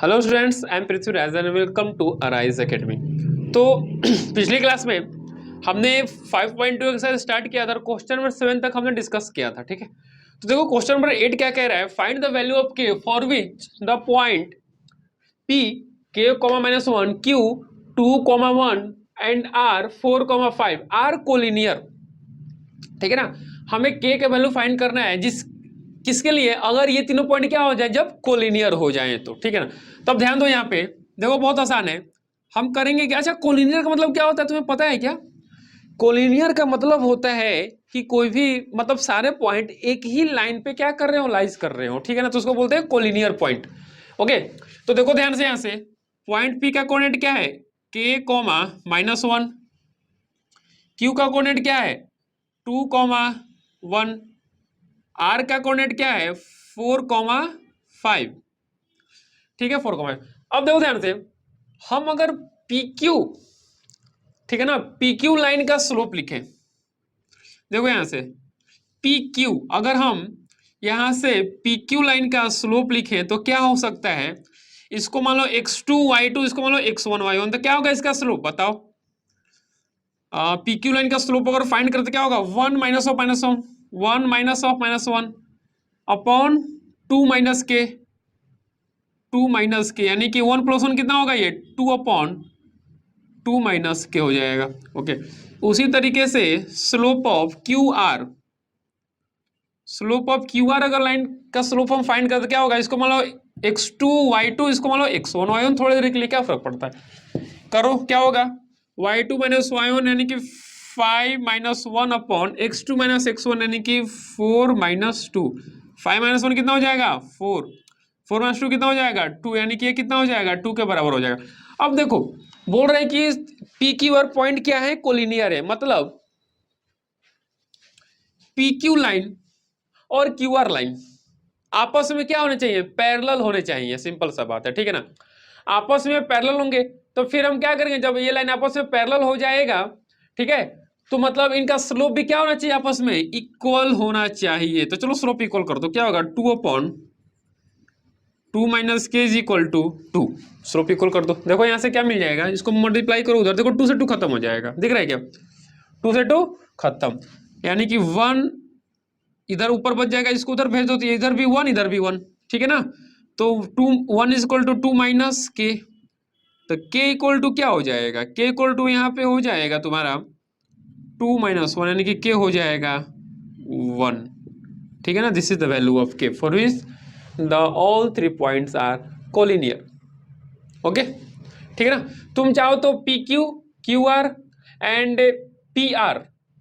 Hello students, I am Prithviraj and welcome to Arise Academy. तो पिछली class में हमने 5.2 एक्सरसाइज स्टार्ट किया था और क्वेश्चन नंबर 7 तक हमने डिस्कस किया था। ठीक है, तो देखो क्वेश्चन नंबर 8 क्या कह रहा है, find the value of K for which the point P K comma -1 Q 2,1 and R 4,5 are collinear. ठीक है ना, हमें के का वैल्यू फाइंड करना है जिस किसके लिए, अगर ये तीनों पॉइंट क्या हो जाए, जब कोलिनियर हो जाए तो। ठीक है ना, तो अब ध्यान दो यहाँ पे, देखो बहुत आसान है, हम करेंगे क्या। अच्छा, कोलिनियर का मतलब क्या होता है, तुम्हें पता है क्या? कोलिनियर का मतलब होता है कि कोई भी मतलब सारे पॉइंट एक ही लाइन पे क्या कर रहे हो, लाइज कर रहे हो। ठीक है ना, तो उसको बोलते हैं कोलिनियर पॉइंट। ओके, तो देखो ध्यान से, यहाँ से पॉइंट पी का कोऑर्डिनेट क्या है, के कॉमा -1, क्यू का कोऑर्डिनेट क्या है 2,1, आर का कोऑर्डिनेट क्या है 4,5। ठीक है, 4,5। अब देखो ध्यान से, हम अगर पी क्यू, ठीक है ना, पी क्यू लाइन का स्लोप लिखें, देखो यहां से पी क्यू, अगर हम यहां से पी क्यू लाइन का स्लोप लिखें तो क्या हो सकता है, इसको मान लो x2 y2, इसको मान लो x1 y1, तो क्या होगा इसका स्लोप बताओ। पी क्यू लाइन का स्लोप अगर फाइंड करते क्या होगा, 1 minus of -1, 1 minus of -1 upon 2 minus के, 2 माइनस के, यानी कि 1 + 1 कितना होगा, ये 2 अपॉन 2 माइनस के हो जाएगा। ओके, उसी तरीके से slope of Q R, slope of Q R अगर लाइन का स्लोप हम फाइंड करते क्या होगा, इसको मान लो x2 y2, इसको मान लो x1 y1, थोड़ी देर के लिए क्या फर्क पड़ता है, करो क्या होगा, y2 माइनस y1 यानी कि 5 minus 1 upon x2 minus x1 यानी कि 4 माइनस 2, 5 माइनस 1 कितना हो जाएगा 4, 4 माइनस 2 कितना हो जाएगा 2, यानी कि ये कितना हो जाएगा 2 के बराबर हो जाएगा। अब देखो बोल रहे हैं कि पी क्यू आर पॉइंट क्या है, कोलिनियर है, मतलब पी क्यू लाइन और क्यू आर लाइन आपस में क्या होने चाहिए, पैरेलल होने चाहिए, सिंपल सा बात है। ठीक है ना, आपस में पैरेलल होंगे तो फिर हम क्या करेंगे, जब ये लाइन आपस में पैरेलल हो जाएगा, ठीक है, तो मतलब इनका स्लोप भी क्या होना चाहिए, आपस में इक्वल होना चाहिए। तो चलो स्लोप इक्वल कर दो, क्या होगा 2 upon 2 minus k is equal to 2, slope equal कर दो। देखो यहां से क्या मिल जाएगा, इसको मल्टीप्लाई करो उधर, देखो 2 से 2 खत्म हो जाएगा, दिख रहा है क्या, 2 से 2 खत्म, यानी कि 1 इधर ऊपर बच जाएगा, इसको उधर भेज दो तो इधर भी 1 इधर भी 1। ठीक है ना, तो 2 1 इज इक्वल टू 2 माइनस के, तो के इक्वल टू क्या हो जाएगा, के इक्वल टू यहाँ पे हो जाएगा तुम्हारा 2 माइनस 1, यानी कि के हो जाएगा 1। ठीक है ना, this is the value of K for which the all 3 points are collinear. Okay, ठीक है ना, तुम चाहो तो P Q, Q R and P R,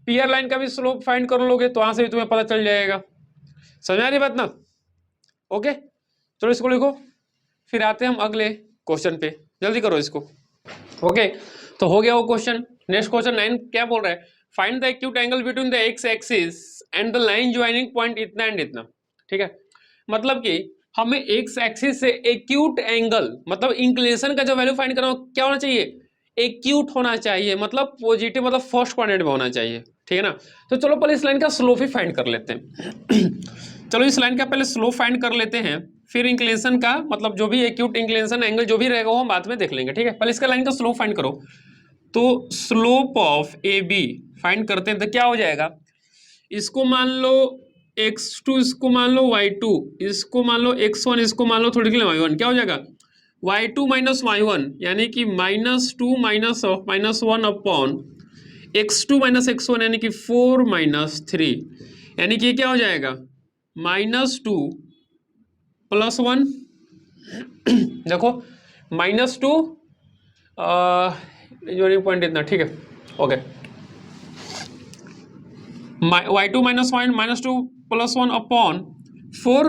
P R line का भी स्लोप फाइंड कर लोगे तो वहां से भी तुम्हें पता चल जाएगा। समझ आ रही बात ना? ओके, चलो इसको लिखो, फिर आते हैं हम अगले क्वेश्चन पे, जल्दी करो इसको। ओके, तो हो गया वो क्वेश्चन। नेक्स्ट क्वेश्चन 9 क्या बोल रहा है, find the acute angle between the x axis and the line joining point इतना एंड इतना। ठीक है, मतलब कि हमें एक्स एक्सिस से एक्यूट एंगल, मतलब इंक्लिनेशन का जो वैल्यू फाइंड करना क्या होना चाहिए, एक्यूट होना चाहिए, मतलब पॉजिटिव, मतलब फर्स्ट क्वाड्रेंट में होना चाहिए। ठीक है ना, तो चलो पहले इस लाइन का स्लोप ही फाइंड कर लेते हैं। चलो इस लाइन का पहले स्लोप फाइंड कर लेते हैं, फिर इंक्लिनेशन का, मतलब जो भी एक्यूट इंक्लिनेशन एंगल जो भी रहेगा वो हम बाद में देख लेंगे। ठीक है, पहले इसका लाइन का स्लोप फाइंड करो, तो slope of a b find करते हैं तो क्या हो जाएगा, इसको मान लो x2, इसको मान लो y2, इसको मान लो x1, इसको मान लो थोड़ी के लिए y1, क्या हो जाएगा y2 माइनस y1, यानी कि -2 minus of -1 upon x2 minus x1, यानी कि 4 माइनस 3, यानी कि क्या हो जाएगा -2 + 1, देखो -2 जो पॉइंट इतना, ठीक है, ओके, y2 माइनस -2 + 1 अपॉन 4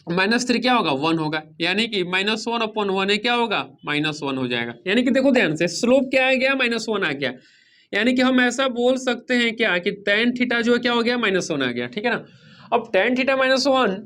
-3 क्या होगा 1 होगा, यानी कि -1 अपॉन 1 है क्या होगा -1 हो जाएगा। यानी कि देखो ध्यान से, स्लोप क्या आ गया -1 आ गया, यानी कि हम ऐसा बोल सकते हैं क्या कि tan थीटा जो है क्या हो गया -1 आ गया। ठीक है ना, अब tan थीटा -1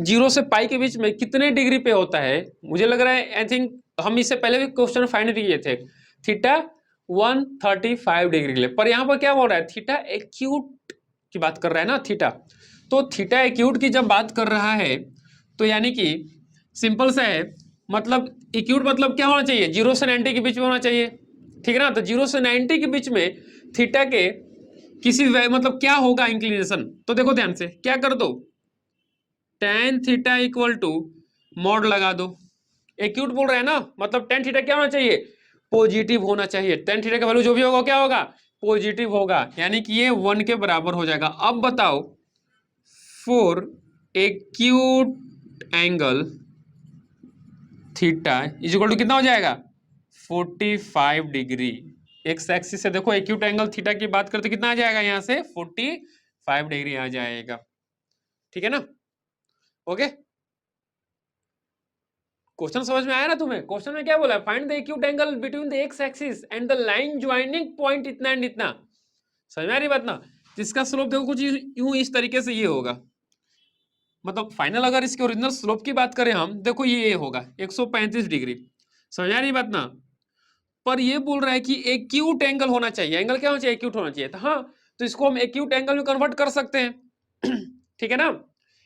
0 से पाई के बीच में कितने डिग्री पे होता है, मुझे लग रहा है आई थिंक हम इससे पहले भी क्वेश्चन फाइंड किए थे, थीटा 135 डिग्री के लिए, पर यहाँ पर क्या बोल रहा है, थीटा एक्यूट की बात कर रहा है ना थीटा, तो थीटा एक्यूट की जब बात कर रहा है तो यानी कि सिंपल सा है, मतलब एक्यूट मतलब क्या होना चाहिए, 0 से 90 के बीच में होना चाहिए, ठीक है ना। तो 0 से 90 के बीच में थीटा के किसी मतलब क्या होगा इंक्लिनेशन, तो देखो ध्यान से क्या कर दो, tan theta equal to mod लगा दो। एक्यूट बोल रहे हैं ना, मतलब tan थीटा क्या होना चाहिए, पॉजिटिव होना चाहिए। tan थीटा का वैल्यू जो भी होगा क्या होगा, पॉजिटिव होगा, यानी कि ये 1 के बराबर हो जाएगा। अब बताओ for acute angle theta is equal to कितना हो जाएगा, 45 डिग्री। एक्स एक्सिस से देखो एक्यूट एंगल थीटा की बात करते कितना आ जाएगा, यहां से 45 डिग्री आ जाएगा, ठीक है ना। ओके, क्वेश्चन समझ में आया ना तुम्हें। क्वेश्चन में क्या बोला है, find the acute angle between the x axis and the line joining point इतना एंड इतना। समझ में आ रही बात ना। जिसका स्लोप देखो कुछ यूं इस तरीके से ये होगा, मतलब फाइनल अगर इसके ओरिजिनल स्लोप की बात करें हम, देखो ये होगा 135 डिग्री। समझ आ रही बात ना। पर ये बोल रहा है कि एक्यूट एंगल होना चाहिए, एंगल क्या होना चाहिए, एक्यूट होना चाहिए। तो हाँ, तो इसको हम एक्यूट एंगल में कन्वर्ट कर सकते हैं ठीक है ना।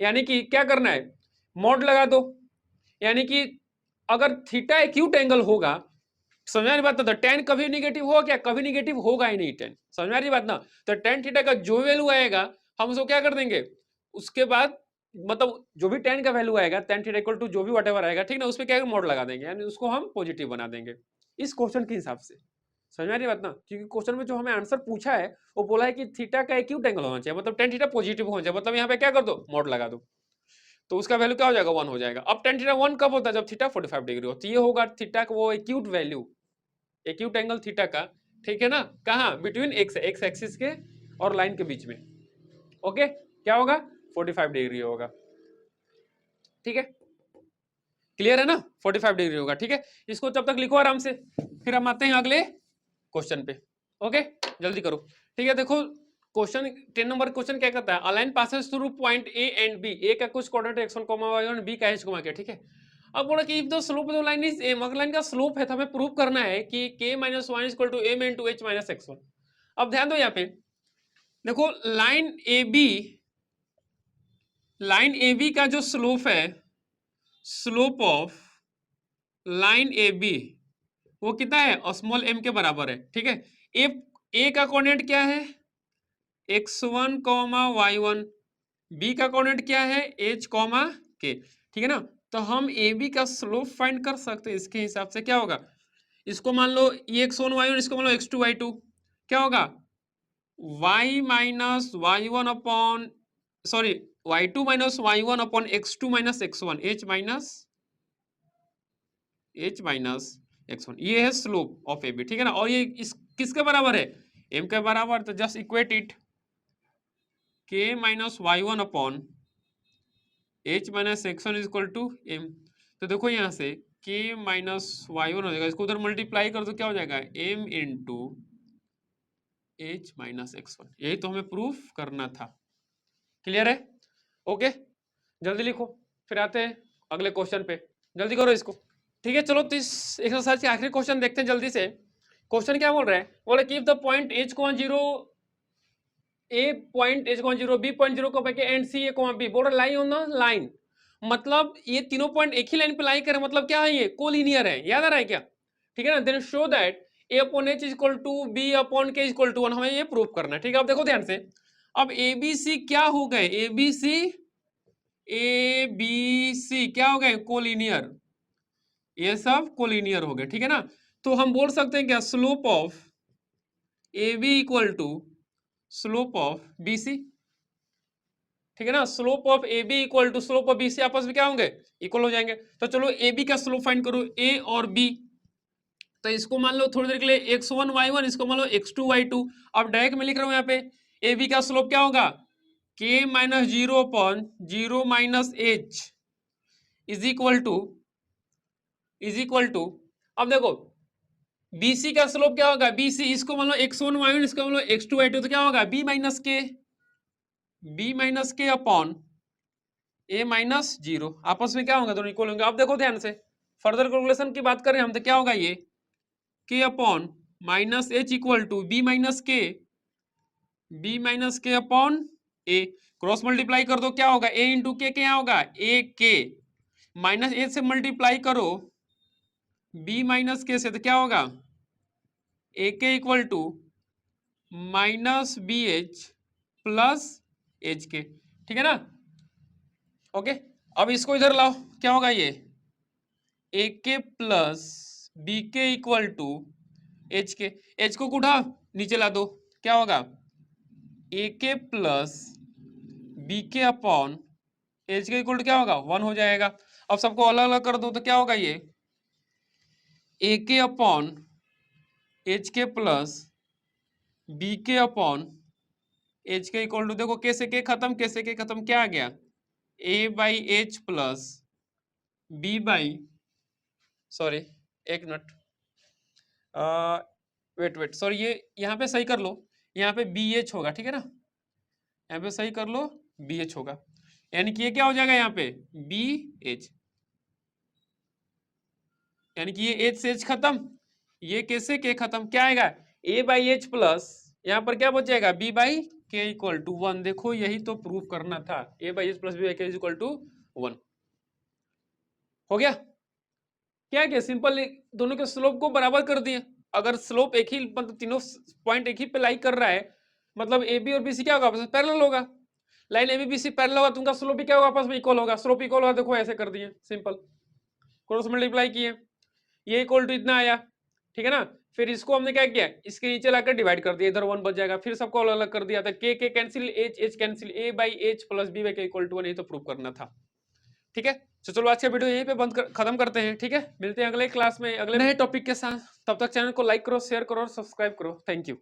यानी कि क्या करना है, मॉड लगा दो, यानी कि अगर थीटा एक्यूट एंगल होगा, समझ आ रही बात ना, तो tan कभी निगेटिव होगा क्या, कभी निगेटिव होगा ही नहीं tan। समझ आ रही बात ना। तो tan थीटा का जो वैल्यू आएगा हम उसको क्या कर देंगे, उसके बाद मतलब जो भी tan का वैल्यू आएगा, tan थीटा इक्वल टू जो भी व्हाटएवर आएगा, ठीक ना, उस पे क्या मोड लगा देंगे, यानी उसको हम पॉजिटिव बना देंगे इस क्वेश्चन के हिसाब से। समझ में आ रही बात ना, क्योंकि क्वेश्चन में जो हमें आंसर पूछा है वो बोला है कि थीटा का एक्यूट एंगल होना चाहिए, मतलब tan थीटा पॉजिटिव होना चाहिए, मतलब यहाँ पे क्या कर दो, मोड लगा दो, तो उसका वैल्यू क्या हो जाएगा, 1 हो जाएगा। अब tan थीटा 1 कब होता है, जब थीटा 45 डिग्री हो, तो ये होगा थीटा का वो acute value, acute angle theta का, ठीक है ना, कहाँ, बिटवीन एक्स एक्सिस के और लाइन के बीच में। ओके, क्या होगा, 45 डिग्री होगा, ठीक है, क्लियर है ना, 45 डिग्री होगा, ठीक है। इसको जब तक लिखो आराम से, फिर हम आते हैं अगले क्वेश्चन पे। ओके, जल्दी करो, ठीक है। देखो क्वेश्चन 10 नंबर क्वेश्चन क्या कहता है, a line passes through point A and B, A का कुछ कोऑर्डिनेट x1, y1, बी का h, k, ठीक है। अब बोला कि if the slope of the line is m, अगर लाइन का स्लोप है तो हमें प्रूव करना है कि k - 1 = m * h - x1। अब ध्यान दो यहाँ पे, देखो लाइन ए बी का जो स्लोप है, slope of line a b वो कितना है, स्मॉल m के बराबर है, ठीक है। ए का कोऑर्डिनेट क्या है, x1, y1, बी का कोऑर्डिनेट क्या है, h, k, ठीक है ना। तो हम ए बी का स्लोप फाइंड कर सकते हैं, इसके हिसाब से क्या होगा, इसको मान लो ये x1 y1, इसको मान लो x2 y2, क्या होगा, y minus y1 upon sorry y2 minus y1 upon x2 minus x1, h minus x1, ये है स्लोप ऑफ ए बी, ठीक है ना। और ये इस किसके बराबर है, m के बराबर, तो just equate it, k minus y1 upon h minus x1 is equal to m। तो देखो यहाँ से k माइनस y1 हो जाएगा, इसको उधर मल्टीप्लाई कर दो, क्या हो जाएगा, m into h minus x1, यही तो हमें प्रूफ करना था। क्लियर है, ओके, जल्दी लिखो, फिर आते हैं अगले क्वेश्चन पे, जल्दी करो इसको, ठीक है। चलो तो इस एक्सरसाइज के आखिरी क्वेश्चन देखते हैं जल्दी से। क्वेश्चन क्या बोल रहे हैं, बोले keep the point h, 0, a point h, 0, b point 0, and c a, b, बोल रहा लाई ऑन द लाइन, मतलब ये तीनों पॉइंट एक ही लाइन पे लाई करें, मतलब क्या है, ये कोलिनियर है, याद आ रहा है क्या, ठीक है ना। Then show that a upon h equal to b upon k equal to 1, हमें ये प्रूव करना है, ठीक है। अब देखो ध्यान से, अब ए बी सी क्या हो गए, ए बी सी क्या हो गए, कोलिनियर, ये सब कोलिनियर हो गए, ठीक है ना। तो हम बोल सकते हैं क्या, slope of a b equal to slope of b c, ठीक है ना। Slope of a b equal to slope of b c, आपस में क्या होंगे, इक्वल हो जाएंगे। तो चलो ए बी का स्लोप फाइंड करो, ए और बी, तो इसको मान लो थोड़ी देर के लिए x1 y1, इसको मान लो x2 y2। अब डायरेक्ट में लिख रहा हूं यहाँ पे, ए बी का स्लोप क्या होगा, k minus 0 upon 0 minus h is equal to, अब देखो BC का स्लोप क्या होगा, BC, इसको मान लो x1 y1, इसको मान लो x2 y2, तो क्या होगा, b minus k upon a minus 0, आपस में क्या होगा, दोनों इक्वल होंगे। अब देखो ध्यान से, फर्दर कैलकुलेशन की बात करें हम, तो क्या होगा, ये k upon minus h equal to b minus k upon a, cross multiply कर दो, क्या होगा, a इंटू के, क्या होगा, a k, माइनस ए से मल्टीप्लाई करो बी माइनस के से, तो क्या होगा a k equal to minus b h plus h k, ठीक है ना। ओके, अब इसको इधर लाओ, क्या होगा ये ए के प्लस बी के इक्वल टू एच के, एच को उठा नीचे ला दो, क्या होगा ए के प्लस बी के अपॉन एच के इक्वल टू क्या होगा 1 हो जाएगा। अब सबको अलग अलग कर दो तो क्या होगा ये ए के अपॉन एच के प्लस बी के अपॉन एच के इक्वल टू, देखो कैसे के खत्म, कैसे के खत्म, क्या आ गया A by H plus B by, sorry एक मिनट, वेट सॉरी, ये यहाँ पे सही कर लो, यहाँ पे बी एच होगा, ठीक है ना, यहाँ पे सही कर लो बी एच होगा, यानी कि ये क्या हो जाएगा यहाँ पे बी एच, यानी कि ये एच से एच खत्म, ये कैसे के खत्म, क्या आएगा ए बाई एच प्लस यहाँ पर क्या बच जाएगा बी बाई के इक्वल टू 1। देखो यही तो प्रूफ करना था, A by H plus B by के इक्वल टू 1 हो गया। क्या क्या सिंपल, दोनों के स्लोप को बराबर कर दिए। अगर स्लोप एक ही, मतलब तीनों पॉइंट एक ही पे लाई कर रहा है, मतलब ए बी और बी सी क्या होगा आपस में पैरेलल होगा, line a b b c parallel होगा तो उनका स्लोप भी क्या होगा आपस में इक्वल होगा, स्लोप इक्वल होगा, देखो ऐसे कर दिए सिंपल, क्रॉस मल्टीप्लाई किए, ये इक्वल टू इतना आया, ठीक है ना। फिर इसको हमने क्या किया, इसके नीचे लाकर डिवाइड कर दिया, इधर 1 बच जाएगा, फिर सबको अलग अलग कर दिया था, k cancel, h h cancel, a by H plus B by के इक्वल टू 1, यही तो प्रूव करना था, ठीक है। तो चलो आज का वीडियो यहीं पे खत्म करते हैं, ठीक है। मिलते हैं अगले क्लास में अगले नए टॉपिक के साथ, तब तक चैनल को लाइक करो, शेयर करो और सब्सक्राइब करो। Thank you.